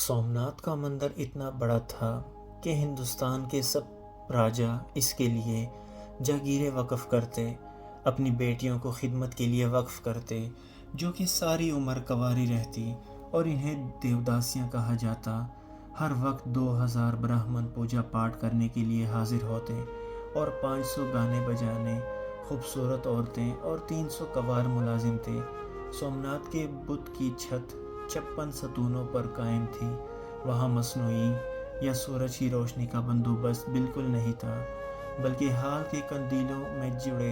سومناتھ کا مندر اتنا بڑا تھا کہ ہندوستان کے سب راجا اس کے لیے جاگیریں وقف کرتے، اپنی بیٹیوں کو خدمت کے لیے وقف کرتے، جو کہ ساری عمر کنواری رہتی، اور انہیں دیوداسیاں کہا جاتا۔ ہر وقت 2000 برہمن پوجا پاٹ کرنے کے لیے حاضر ہوتے، اور 500 گانے بجانے خوبصورت عورتیں اور 300 کنوار ملازم تھے۔ سومناتھ کے بت کی چھت 56 ستونوں پر قائم تھی۔ وہاں مصنوعی یا سورج کی روشنی کا بندوبست بالکل نہیں تھا، بلکہ ہال کے قندیلوں میں جڑے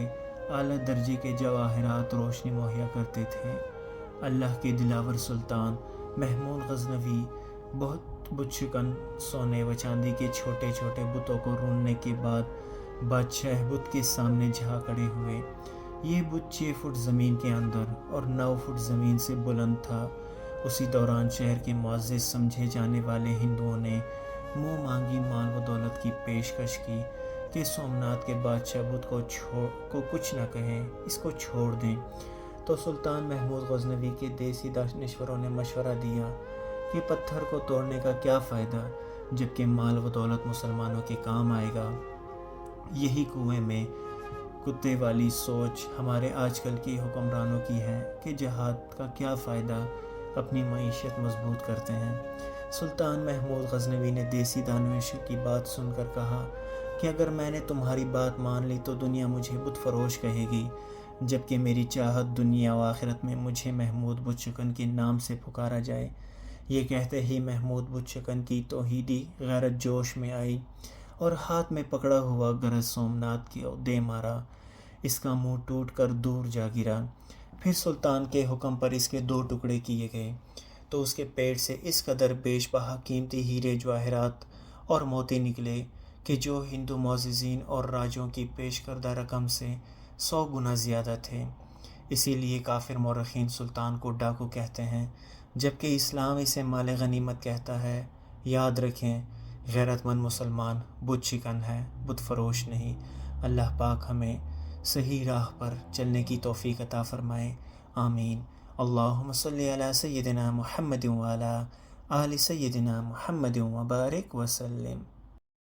اعلیٰ درجے کے جواہرات روشنی مہیا کرتے تھے۔ اللہ کے دلاور سلطان محمود غزنوی بہت بت شکن سونے و چاندی کے چھوٹے چھوٹے بتوں کو روننے کے بعد بادشاہ بت کے سامنے جا کھڑے ہوئے۔ یہ بت 6 فٹ زمین کے اندر اور 9 فٹ زمین سے بلند تھا۔ اسی دوران شہر کے معزز سمجھے جانے والے ہندوؤں نے منہ مانگی مال و دولت کی پیشکش کی کہ سومناتھ کے بادشاہ بت کو کچھ نہ کہیں، اس کو چھوڑ دیں۔ تو سلطان محمود غزنوی کے دیسی دانشوروں نے مشورہ دیا کہ پتھر کو توڑنے کا کیا فائدہ، جبکہ مال و دولت مسلمانوں کے کام آئے گا۔ یہی کنویں میں کتے والی سوچ ہمارے آج کل کے حکمرانوں کی ہے کہ جہاد کا کیا فائدہ، اپنی معیشت مضبوط کرتے ہیں۔ سلطان محمود غزنوی نے دیسی دانشوروں کی بات سن کر کہا کہ اگر میں نے تمہاری بات مان لی تو دنیا مجھے بت فروش کہے گی، جبکہ میری چاہت دنیا و آخرت میں مجھے محمود بت شکن کے نام سے پکارا جائے۔ یہ کہتے ہی محمود بت شکن کی توحیدی غیرت جوش میں آئی اور ہاتھ میں پکڑا ہوا گرز سومناتھ کو دے مارا۔ اس کا منہ ٹوٹ کر دور جا گرا۔ پھر سلطان کے حکم پر اس کے 2 ٹکڑے کیے گئے تو اس کے پیٹ سے اس قدر بیش بہا قیمتی ہیرے جواہرات اور موتی نکلے کہ جو ہندو معززین اور راجوں کی پیش کردہ رقم سے 100 گنا زیادہ تھے۔ اسی لیے کافر مورخین سلطان کو ڈاکو کہتے ہیں، جبکہ اسلام اسے مال غنیمت کہتا ہے۔ یاد رکھیں، غیرت مند مسلمان بت شکن ہے، بت فروش نہیں۔ اللہ پاک ہمیں صحیح راہ پر چلنے کی توفیق عطا فرمائے، آمین۔ اللہم صلی علی سیدنا محمد وعلی آل سیدنا محمد وبارک وسلم۔